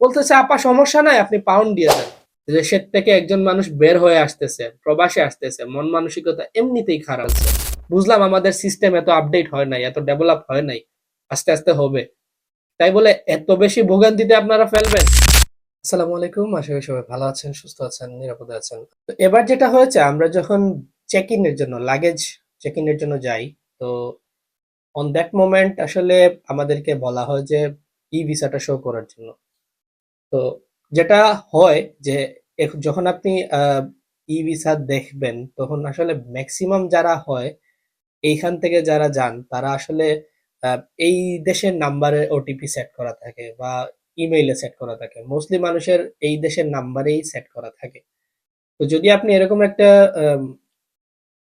বলতেছে আপা সমস্যা নাই, আপনি পাউন্ড দিয়ে দেন। দেশের থেকে একজন মানুষ বের হয়ে আসতেছে, প্রবাসে আসতেছে, মন মানসিকতা এমনিতেই খারাপ আছে। বুঝলাম আমাদের সিস্টেম এত আপডেট হয় নাই, এত ডেভেলপ হয় নাই, আস্তে আস্তে হবে। তাই বলে এত বেশি ভোগান্তিতে আপনারা ফেলবেন? আসসালামু আলাইকুম, আশা করি সবাই ভালো আছেন, সুস্থ আছেন, নিরাপদে আছেন। তো এবার যেটা হয়েছে, আমরা যখন চেক ইনের জন্য লাগেজ চেক ইনের জন্য যাই, তো অন দ্যাট মোমেন্ট আসলে আমাদেরকে বলা হয় যে ই ভিসাটা শো করার জন্য। তো যেটা হয় যে যখন আপনি ই ভিসা দেখবেন, তখন আসলে ম্যাক্সিমাম যারা হয় এইখান থেকে যারা যান তারা আসলে এই দেশের নাম্বারে ওটিপি সেট করা থাকে বা ইমেইলে সেট করা থাকে। মোস্টলি মানুষের এই দেশের নাম্বারেই সেট করা থাকে। তো যদি আপনি এরকম একটা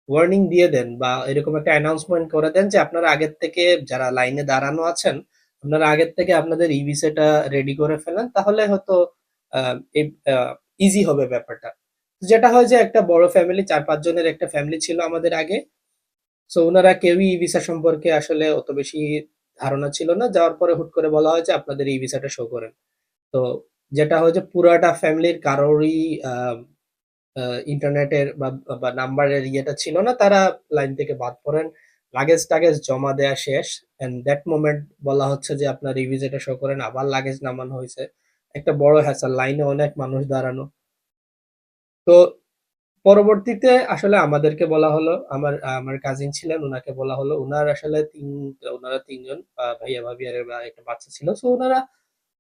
ওয়ার্নিং দিয়ে দেন বা এরকম একটা অ্যানাউন্সমেন্ট করে দেন যে আপনারা আগের থেকে যারা লাইনে দাঁড়ানো আছেন, আপনারা আগের থেকে আপনাদের ই ভিসাটা রেডি করে ফেলেন, তাহলে হয়তো ইজি হবে ব্যাপারটা। যেটা হয় যে একটা বড় ফ্যামিলি, ৪-৫ জনের একটা ফ্যামিলি ছিল আমাদের আগে। সো উনারা কেউই ই ভিসা সম্পর্কে আসলে অত বেশি ধারণা ছিল না। যাওয়ার পরে হুট করে বলা হয় যে আপনাদের ই ভিসাটা শো করেন। তো যেটা হয় যে পুরাটা ফ্যামিলির কারোরই ইন্টারনেটের বা নাম্বারের ইয়েটা ছিল না, তারা লাইন থেকে বাদ পড়েন। লাগেজ টাগেজ জমা দেয়া শেষ, এন্ড দ্যাট মোমেন্ট বলা হচ্ছে যে আপনার ই ভিসাটা শো করেন, আবার লাগেজ নামানো হয়েছে। একটা বড় হ্যাসেল, লাইনে অনেক মানুষ দাঁড়ানো। তো পরবর্তীতে আসলে আমাদেরকে বলা হলো, আমার আমার কাজিন ছিলেন, উনাকে বলা হলো, উনার আসলে ওনারা ৩ জন ভাইয়া ভাবি আর বা একটা বাচ্চা ছিল। সো ওনারা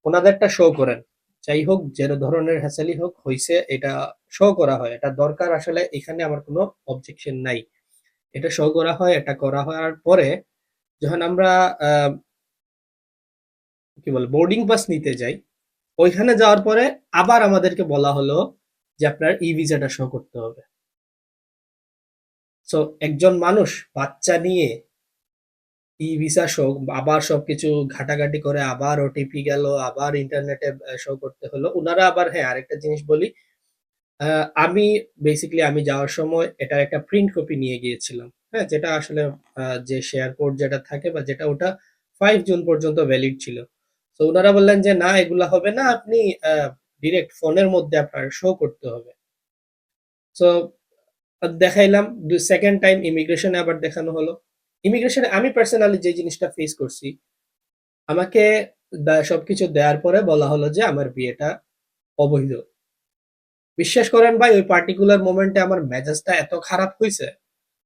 ওনাদেরটা শো করেন। যাই হোক, যে ধরনের হ্যাসেলই হোক, হইছে এটা শো করা হয়। এটা দরকার, আসলে এখানে আমার কোনো অবজেকশন নাই। এটা শো করা হয়, এটা করা হওয়ার পরে যখন আমরা আহ কি বলে বোর্ডিং পাস নিতে যাই, ওইখানে যাওয়ার পরে আবার আমাদেরকে বলা হলো যে আপনার ই ভিসাটা শো করতে হবে। সো একজন মানুষ বাচ্চা নিয়ে ই ভিসা শো, আবার সবকিছু ঘাটাঘাটি করে আবার ওটিপি গেল, আবার ইন্টারনেটে শো করতে হলো। উনারা আবার, হ্যাঁ আরেকটা জিনিস বলি, আমি বেসিক্যালি আমি যাওয়ার সময় এটার একটা প্রিন্ট কপি নিয়ে গিয়েছিলাম। হ্যাঁ, যেটা আসলে যে শেয়ার কোড যেটা থাকে বা যেটা, ওটা 5 জুন পর্যন্ত ভ্যালিড ছিল। তো ওনারা বললেন যে না, এগুলা হবে না, আপনি ডিরেক্ট ফোনের মধ্যে আপনার শো করতে হবে। সো দেখাইলাম, সেকেন্ড টাইম ইমিগ্রেশনে আবার দেখানো হলো। ইমিগ্রেশনে আমি পার্সোনালি যে জিনিসটা ফেস করছি, আমাকে সবকিছু দেওয়ার পরে বলা হলো যে আমার বিয়েটা অবৈধ। বিশ্বাস করেন ভাই, ওই পার্টিকুলার মোমেন্টে আমার মেজাজটা এত খারাপ হয়েছে।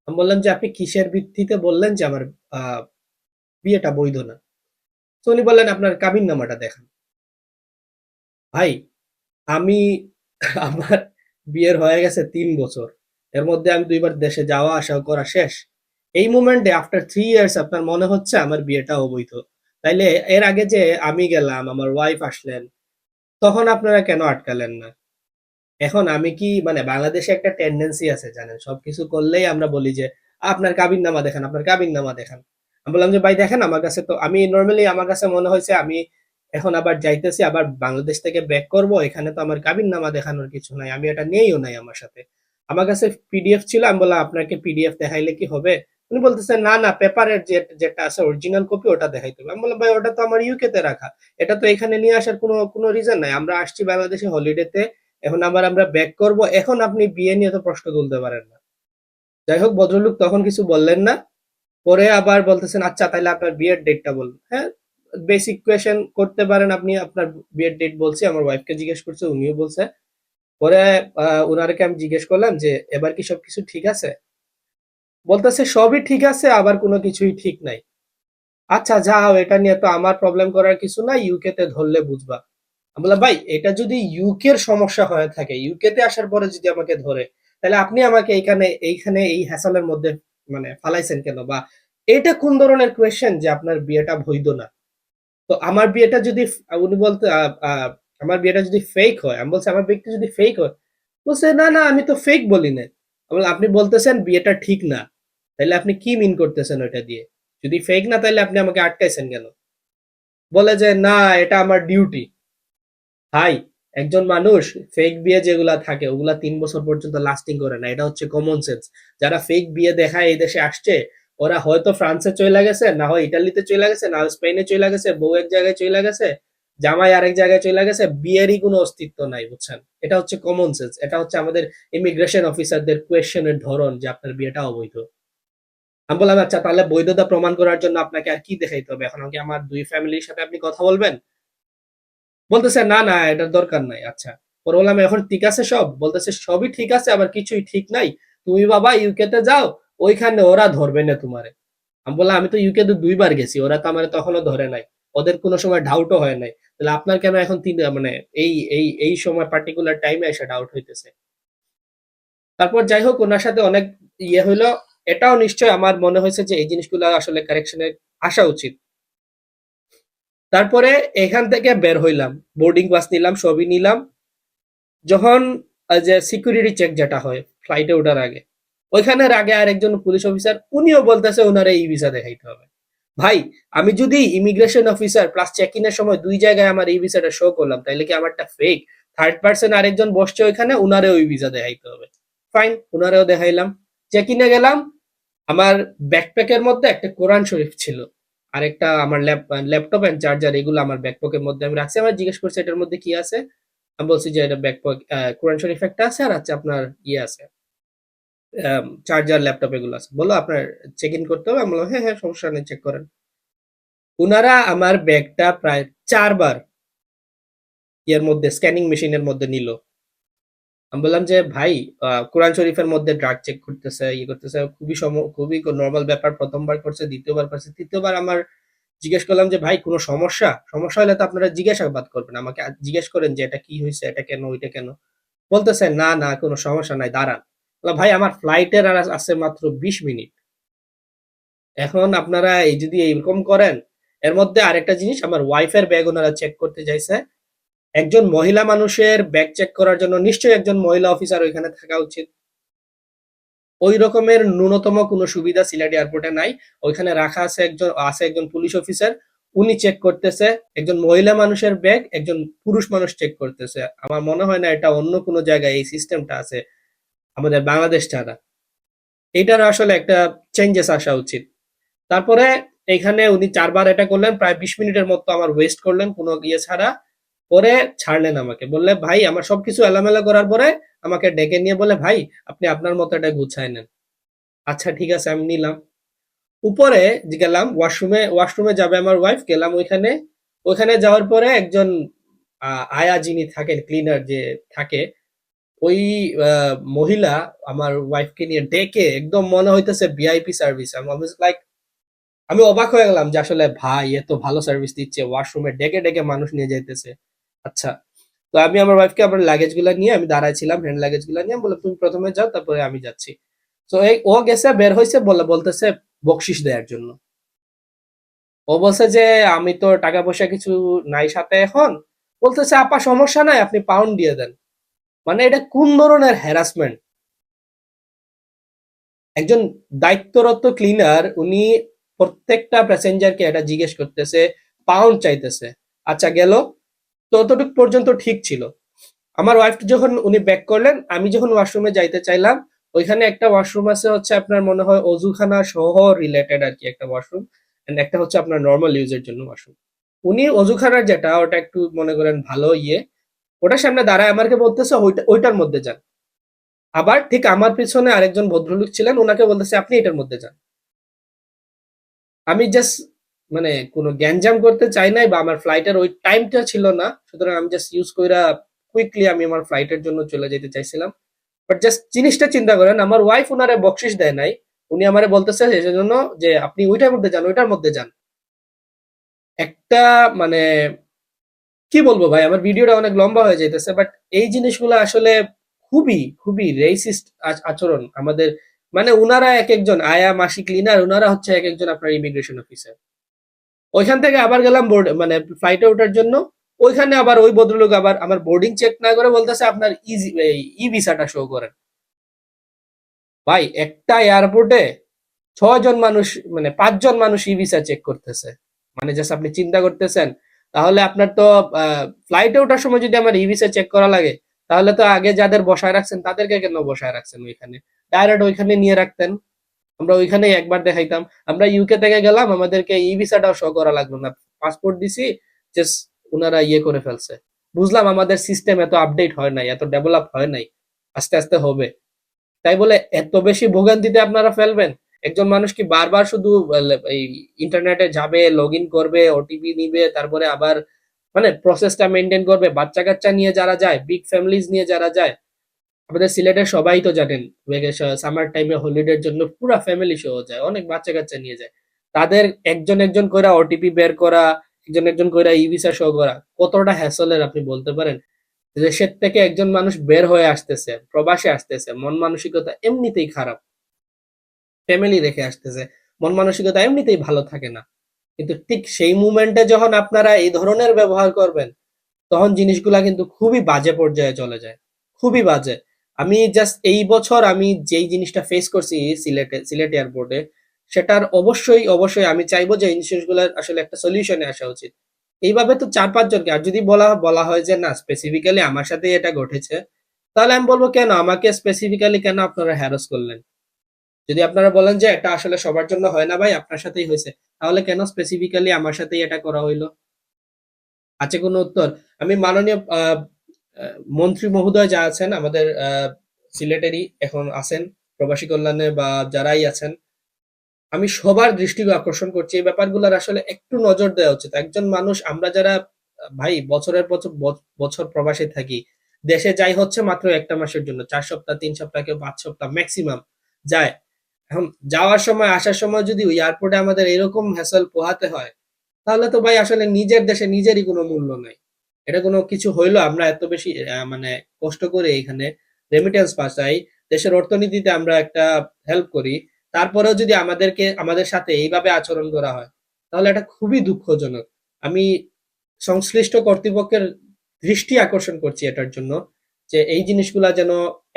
আমি বললাম যে আপনি কিসের ভিত্তিতে বললেন যে আমার আহ, বিয়েটা বৈধ না? তো উনি বললেন আপনার কাবিন নামাটা দেখান। ভাই, আমি আমার বিয়ের হয়ে গেছে ৩ বছর, এর মধ্যে আমি ২ বার দেশে যাওয়া আসা করা শেষ। এই মোমেন্টে আফটার 3 ইয়ার্স আপনার মনে হচ্ছে আমার বিয়েটা অবৈধ? তাইলে এর আগে যে আমি গেলাম, আমার ওয়াইফ আসলেন, তখন আপনারা কেন আটকালেন না? এখন আমি কি, মানে বাংলাদেশে একটা টেন্ডেন্সি আছে জানেন, সবকিছু করলেই আমরা বলি যে আপনার কাবিননামা দেখান, আপনার কাবিননামা দেখান। আমি বললাম যে ভাই দেখেন, আমার কাছে তো, আমি নর্মালি আমার কাছে মনে হয়েছে আমি এখন আবার যাইতেছি, আবার বাংলাদেশ থেকে ব্যাক করব, এখানে তো আমার কাবিননামা দেখানোর কিছু নাই, আমি এটা নিয়েও নাই আমার সাথে। আমার কাছে পিডিএফ ছিল, আমি বললাম আপনাকে পিডিএফ দেখাইলে কি হবে? উনি বলতেছে না না, পেপারের যেটা আছে অরিজিনাল কপি, ওটা দেখাইতে হবে। আমি বললাম ভাই, ওটা তো আমার ইউকে তে রাখা, এটা তো এখানে নিয়ে আসার কোনো কোনো রিজন নাই। আমরা আসছি বাংলাদেশে হলিডেতে, এখন আবার আমরা ব্যাক করব, এখন আপনি বিয়ে নিয়ে তো প্রশ্ন তুলতে পারেন না। যাই হোক, ভদ্রলোক তখন কিছু বললেন না। পরে আবার বলতেছেন আচ্ছা তাহলে আপনার বিয়ের ডেটটা বলুন। হ্যাঁ, বেসিক কোয়েশ্চেন করতে পারেন আপনি, আপনার বিয়ের ডেট বলছি, আমার ওয়াইফকে জিজ্ঞেস করছে, উনিও বলছে। পরে উনারকে আমি জিজ্ঞেস করলাম যে এবার কি সবকিছু ঠিক আছে? বলতেছে সবই ঠিক আছে, আবার কোনো কিছুই ঠিক নাই। আচ্ছা যাও, এটা নিয়ে তো আমার প্রবলেম করার কিছু নাই, ইউকে তে ধরলে বুঝবা। আমি বললাম ভাই, এটা যদি ইউকের সমস্যা হয়ে থাকে, ইউকে তে আসার পরে যদি আমাকে ধরে, তাহলে আপনি আমাকে এইখানে এইখানে এই হ্যাসেলের মধ্যে মানে ফালাইছেন কেন? বা এটা কোন ধরনের কোয়েশ্চেন যে আপনার বিয়েটা বৈধ না? তো আমার বিয়েটা যদি, উনি বলতে আমার বিয়েটা যদি ফেক হয়, আমি বলছি আমার বিয়েটা যদি ফেক হয়, বলছে না না, আমি তো ফেক বলি না। আমি বললাম, আপনি বলতেছেন বিয়েটা ঠিক না, তাহলে আপনি কি মিন করতেছেন ওইটা দিয়ে? যদি ফেক না, তাহলে আপনি আমাকে আটকাইছেন কেন? বলে যে না, এটা আমার ডিউটি। ভাই, একজন মানুষ, ফেক বিয়ে যেগুলা থাকে ওগুলা ৩ বছর পর্যন্ত লাস্টিং করে না, এটা হচ্ছে কমন সেন্স। যারা ফেক বিয়ে দেখায় এই দেশে আসছে, ওরা হয়তো ফ্রান্সে চলে গেছে, না হয় ইটালিতে চলে গেছে, না হয় স্পেনে চলে গেছে, বউ এক জায়গায় চলে গেছে, জামাই আরেক জায়গায় চলে গেছে, বিয়েরই কোনো অস্তিত্ব নাই, বুঝছেন? এটা হচ্ছে কমন সেন্স, এটা হচ্ছে আমাদের ইমিগ্রেশন অফিসারদের কোয়েশ্চেনের ধরন যে আপনার বিয়েটা অবৈধ। আমি বললাম আচ্ছা তাহলে বৈধতা প্রমাণ করার জন্য আপনাকে আর কি দেখাইতে হবে, এখন কি আমার দুই ফ্যামিলির সাথে আপনি কথা বলবেন? বলতেছে না না এটার দরকার নাই। আচ্ছা, পরে বললাম এখন ঠিক আছে সব? বলতেছে সবই ঠিক আছে, আবার কিছুই ঠিক নাই। তুমি বাবা ইউকে তে যাও, ওইখানে ওরা ধরবে না তোমারে। আমি বললাম আমি তো ইউকে তে ২ বার গেছি, ওরা তো আমার তখনও ধরে নাই, ওদের কোনো সময় ডাউটও হয় নাই, তাহলে আপনার কেন এখন মানে এই সময় পার্টিকুলার টাইমে এসে ডাউট হইতেছে? তারপর যাই হোক ওনার সাথে অনেক হইলো। এটাও নিশ্চয় আমার মনে হয়েছে যে এই জিনিসগুলো আসলে কারেকশনে আসা উচিত। তারপরে এখান থেকে বের হইলাম, বোর্ডিং পাস নিলাম, সবই নিলাম। যখন যে সিকিউরিটি চেক যেটা হয় ফ্লাইটে ওঠার আগে, ওইখানের আগে আরেকজন পুলিশ অফিসার উনিও বলতেছে ওনারা ই ভিসা দেখাইতে হবে। ভাই, আমি যদি ইমিগ্রেশন অফিসার প্লাস চেক ইনের সময় দুই জায়গায় আমার এই ভিসাটা শো করলাম, তাইলে কি আমারটা ফেক? থার্ড পার্সন আরেকজন বসছে ওইখানে, উনারে ওই ভিসা দেখাইতে হবে। ফাইন, উনারেও দেখাইলাম। চেক ইনে গেলাম, আমার ব্যাকপ্যাকের মধ্যে একটা কোরআন শরীফ ছিল, আর একটা আমার ল্যাপটপ এন্ড চার্জার, এগুলো আমার ব্যাকপ্যাকের মধ্যে আমি রাখছি। আমার জিজ্ঞেস করছে এটার মধ্যে কি আছে, আমি বলছি যে এটা ব্যাকপ্যাক, কোরআন শরীফ একটা আছে, আর আছে আপনার আছে, চার্জার, ল্যাপটপ এগুলো আছে। বললো আপনার চেক ইন করতে হবে? আমি বললাম হ্যাঁ হ্যাঁ সমস্যা নেই, চেক করেন। উনারা আমার ব্যাগটা প্রায় 4 বার এর মধ্যে স্ক্যানিং মেশিনের মধ্যে নিল। আমি বললাম যে ভাই, কোরআন শরীফের মধ্যে ড্রাগ চেক করতেছে, করতেছে, খুবই নর্মাল ব্যাপার। প্রথমবার করছে, দ্বিতীয়বার করছে, তৃতীয়বার আমার জিজ্ঞেস করলাম যে ভাই কোনো সমস্যা? সমস্যা হলে তো আপনারা জিজ্ঞাসাবাদ করবেন, আমাকে জিজ্ঞেস করেন যে এটা কি হয়েছে, এটা কেন, ওইটা কেন। বলতেছে না না কোনো সমস্যা নাই, দাঁড়ান। ভাই আমার ফ্লাইটের আর আছে মাত্র 20 মিনিট, এখন আপনারা এই যদি এইরকম করেন। এর মধ্যে আরেকটা জিনিস, আমার ওয়াইফের ব্যাগ ওনারা চেক করতে চাইছে। একজন মহিলা মানুষের ব্যাগ চেক করার জন্য নিশ্চয়ই একজন মহিলা অফিসার ওইখানে থাকা উচিত। ওই রকমের ন্যূনতম কোনো সুবিধা সিলেট এয়ারপোর্টে নাই। ওইখানে রাখা আছে একজন পুলিশ অফিসার, উনি চেক করতেছে একজন মহিলা মানুষের ব্যাগ, একজন পুরুষ মানুষ চেক করতেছে। আমার মনে হয় না এটা অন্য কোনো জায়গায় এই সিস্টেমটা আছে আমাদের বাংলাদেশ ছাড়া। এটার আসলে একটা চেঞ্জেস আসা উচিত। তারপরে এখানে উনি 4 বার এটা করলেন, প্রায় 20 মিনিটের মতো আমার ওয়েস্ট করলেন কোনো ছাড়া। পরে ছাড়লেন আমাকে, বললে ভাই আমার সবকিছু এলোমেলো করার পরে আমাকে ডেকে নিয়ে বলে ভাই আপনি আপনার মতো এটা গুছায় নেন। আচ্ছা ঠিক আছে, আমি নিলাম। উপরে গেলাম, ওয়াশরুমে যাবে আমার ওয়াইফ, গেলাম ওইখানে। ওইখানে যাওয়ার পরে একজন আয়া যিনি থাকেন, ক্লিনার যে থাকে, ওই মহিলা আমার ওয়াইফকে নিয়ে ডেকে একদম মনে হইতেছে ভিআইপি সার্ভিস। আমি অবাক হয়ে গেলাম যে আসলে ভাই এত ভালো সার্ভিস দিচ্ছে, ওয়াশরুমে ডেকে ডেকে মানুষ নিয়ে যাইতেছে। আচ্ছা, তো আমি আমার ওয়াইফকে আমার লাগেজ গুলা নিয়ে, আমি দাঁড়াইছিলাম, হ্যান্ড লাগেজ গুলা নিয়ে বলে তুমি প্রথমে যাও তারপরে আমি যাচ্ছি। তো ও গেছে, বের হয়েছে, বলতেছে বকশিস দেওয়ার জন্য। ও বলছে যে আমি তো টাকা পয়সা কিছু নাই সাথে এখন। বলতেছে আপা সমস্যা নাই, আপনি পাউন্ড দিয়ে দেন। মানে এটা কোন ধরনের হ্যারাসমেন্ট? একজন দায়িত্বরত ক্লিনার, উনি প্রত্যেকটা প্যাসেঞ্জারকে এটা জিজ্ঞেস করতেছে, পাউন্ড চাইতেছে। আচ্ছা গেল, ততটুক পর্যন্ত ঠিক ছিল। আমার ওয়াইফ যখন উনি ব্যাক করলেন, আমি যখন ওয়াশরুমে যাইতে চাইলাম, ওইখানে একটা ওয়াশরুম আছে হচ্ছে আপনার মনে হয় অজুখানা সহ রিলেটেড আর কি একটা ওয়াশরুম, এন্ড একটা হচ্ছে আপনার নর্মাল ইউজের জন্য ওয়াশরুম। উনি অজুখানার যেটা ওটা একটু মনে করেন ভালো ওটার সামনে দাঁড়ায় আমাকে বলতেছে ওইটার মধ্যে যান। আবার ঠিক আমার পিছনে আরেকজন ভদ্রলোক ছিলেন, ওনাকে বলতেছে আপনি এটার মধ্যে যান। আমি জাস্ট মানে কোনো গ্যাঞ্জাম করতে চাই নাই, বা আমার ফ্লাইটের ওই টাইমটা ছিল না, সুতরাং আমি জাস্ট ইউজ কইরা কুইকলি আমি আমার ফ্লাইটের জন্য চলে যেতে চাইছিলাম। বাট জাস্ট জিনিসটা চিন্তা করেন, আমার ওয়াইফ ওনারে বকশিস দেয় নাই, উনি আমারে বলতেছে সেজন্য যে আপনি ওইটার মধ্যে যান, ওইটার মধ্যে যান। একটা মানে কি বলবো ভাই, আমার ভিডিওটা অনেক লম্বা হয়ে যাইতেছে, বাট এই জিনিসগুলো আসলে খুবই খুবই রেসিস্ট আচরণ আমাদের। মানে উনারা এক একজন আয়া মাসি ক্লিনার, উনারা হচ্ছে এক একজন আপনার ইমিগ্রেশন অফিসার। ওইখান থেকে আবার গেলাম বোর্ড মানে ফ্লাইটে ওঠার জন্য। ওইখানে আবার ওই ভদ্রলোক আবার আমার বোর্ডিং চেক না করে বলতেছে আপনার ই ভিসাটা শো করেন। ভাই একটা এয়ারপোর্টে 6 জন মানুষ, মানে 5 জন মানুষ ই ভিসা চেক করতেছে, মানে জাস্ট আপনি চিন্তা করতেছেন। তাহলে আপনার তো ফ্লাইটে ওঠার সময় যদি আমার ই ভিসা চেক করা লাগে, তাহলে তো আগে যাদের বসায় রাখছেন তাদেরকে কেন বসায় রাখছেন ওইখানে? ডাইরেক্ট ওইখানে নিয়ে রাখতেন, আমরা ওইখানেই একবার দেখাইতাম। আমরা ইউকে থেকে গেলাম, আমাদেরকে ই ভিসাটাও শো করা লাগলো না, পাসপোর্ট দিছি, জাস্ট উনারা ইয়ে করে ফেলছে। বুঝলাম আমাদের সিস্টেম এত আপডেট হয় নাই, এত ডেভেলপ হয় নাই, আস্তে আস্তে হবে। তাই বলে এত বেশি ভোগান্তিতে আপনারা ফেলবেন? একজন মানুষ কি বারবার শুধু এই ইন্টারনেটে যাবে, লগ ইন করবে, ওটিপি নিবে, তারপরে আবার মানে প্রসেসটা মেনটেন করবে? বাচ্চা কাচ্চা নিয়ে যারা যায়, বিগ ফ্যামিলিজ নিয়ে যারা যায়, আমাদের সিলেটের সবাই তো জানেন, সামার টাইমে হলিডের জন্য পুরা ফ্যামিলি সহ যায়, অনেক বাচ্চা কাচ্চা নিয়ে যায়। তাদের একজন একজন করে ওটিপি বের করা, একজন একজন করে ই ভিসা শো করা, কতটা হ্যাসলের আপনি বলতে পারেন? দেশের থেকে একজন মানুষ বের হয়ে আসতেছে, প্রবাসে আসতেছে, মন মানসিকতা এমনিতেই খারাপ, ফ্যামিলি রেখে আসতেছে, মন মানসিকতা এমনিতেই ভালো থাকে না। কিন্তু ঠিক সেই মুমেন্টে যখন আপনারা এই ধরনের ব্যবহার করবেন, তখন জিনিসগুলা কিন্তু খুবই বাজে পর্যায়ে চলে যায়, খুবই বাজে। আমি জাস্ট এই বছর আমি যেই জিনিসটা ফেস করছি সিলেট এয়ারপোর্টে, সেটার অবশ্যই অবশ্যই আমি চাইবো যে এই জিনিসগুলোর আসলে একটা সলিউশনে আসা উচিত। এইভাবে তো ৪-৫ জনকে, আর যদি বলা বলা হয় যে না স্পেসিফিক্যালি আমার সাথেই এটা ঘটেছে, তাহলে আমি বলবো কেন আমাকে স্পেসিফিক্যালি কেন আপনারা হ্যারাস করলেন? যদি আপনারা বলেন যে এটা আসলে সবার জন্য হয় না ভাই, আপনার সাথেই হয়েছে, তাহলে কেন স্পেসিফিক্যালি আমার সাথেই এটা করা হইলো? আছে কোনো উত্তর? আমি মাননীয় মন্ত্রী মহোদয় যা আছেন আমাদের সিলেটেরই এখন আছেন, প্রবাসী কল্যাণে বা যারাই আছেন, আমি সবার দৃষ্টি আকর্ষণ করছি এই ব্যাপারগুলোর আসলে একটু নজর দেওয়া উচিত। একজন মানুষ, আমরা যারা ভাই বছরের বছর বছর প্রবাসে থাকি, দেশে যাই হচ্ছে মাত্র একটা মাসের জন্য, 4 সপ্তাহ 3 সপ্তাহ কেউ 5 সপ্তাহ ম্যাক্সিমাম যায়। এখন যাওয়ার সময় আসার সময় যদি ওই এয়ারপোর্টে আমাদের এরকম হ্যাসেল পোহাতে হয়, তাহলে তো ভাই আসলে নিজের দেশে নিজেরই কোনো মূল্য নাই। এটা কোনো কিছু হইলো আমরা এত বেশি মানে কষ্ট করে এখানে রেমিটেন্স পাঠাই, দেশের অর্থনীতিতে আমরা একটা হেল্প করি, তারপরেও যদি আমাদেরকে আমাদের সাথে এইভাবে আচরণ করা হয়, তাহলে এটা খুবই দুঃখজনক। আমি সংশ্লিষ্ট কর্তৃপক্ষের দৃষ্টি আকর্ষণ করছি এটার জন্য, যে এই জিনিসগুলা যেন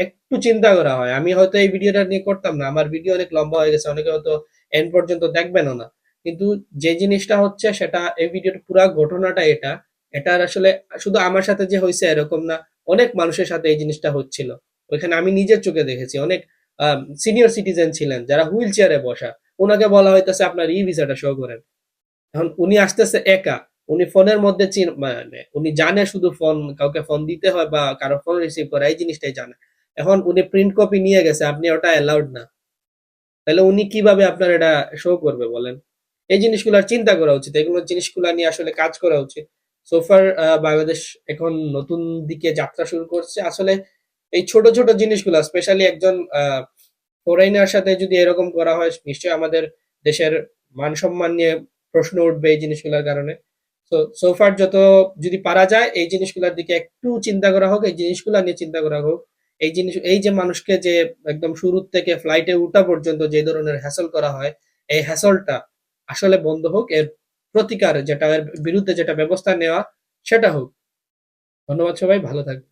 একটু চিন্তা করা হয়। আমি হয়তো এই ভিডিওটা নিয়ে করতাম না, আমার ভিডিও অনেক লম্বা হয়ে গেছে, অনেকে হয়তো এন্ড পর্যন্ত দেখবেনও না। কিন্তু যে জিনিসটা হচ্ছে সেটা, এই ভিডিওর পুরো ঘটনাটা এটা, এটার আসলে শুধু আমার সাথে যে হয়েছে এরকম না, অনেক মানুষের সাথে এই জিনিসটা হচ্ছিল। ওইখানে আমি নিজের চোখে দেখেছি, অনেক সিনিয়র সিটিজেন ছিলেন যারা হুইল চেয়ারে বসা, ওনাকে বলা হইতেছে আপনার ই ভিসাটা শো করেন। এখন উনি আসতেছে একা, উনি ফোনের মধ্যে মানে উনি জানে শুধু ফোন, কাউকে ফোন দিতে হয় বা কারো ফোন রিসিভ করা, এই জিনিসটাই জানে। এখন উনি প্রিন্ট কপি নিয়ে গেছে, আপনি ওটা অ্যালাউড না, তাহলে উনি কিভাবে আপনার এটা শো করবে বলেন? এই জিনিসগুলো চিন্তা করা উচিত, এগুলো জিনিসগুলো নিয়ে আসলে কাজ করা উচিত। সোফার বাংলাদেশ এখন নতুন দিকে যাত্রা শুরু করছে আসলে। এই ছোট ছোট জিনিসগুলো, স্পেশালি একজন ফরেনার সাথে যদি এরকম করা হয়, নিশ্চয়ই আমাদের দেশের মান সম্মান নিয়ে প্রশ্ন উঠবে এই জিনিসগুলোর কারণে। তো সোফার যত যদি পারা যায় এই জিনিসগুলোর দিকে একটু চিন্তা করা হোক, এই জিনিসগুলো নিয়ে চিন্তা করা হোক। এই জিনিস, এই যে মানুষকে যে একদম শুরু থেকে ফ্লাইটে উঠা পর্যন্ত যে ধরনের হ্যাসল করা হয়, এই হ্যাসলটা আসলে বন্ধ হোক, এর প্রতিকার যেটা, এর বিরুদ্ধে যেটা ব্যবস্থা নেওয়া সেটা হোক। ধন্যবাদ সবাই, ভালো থাকবেন।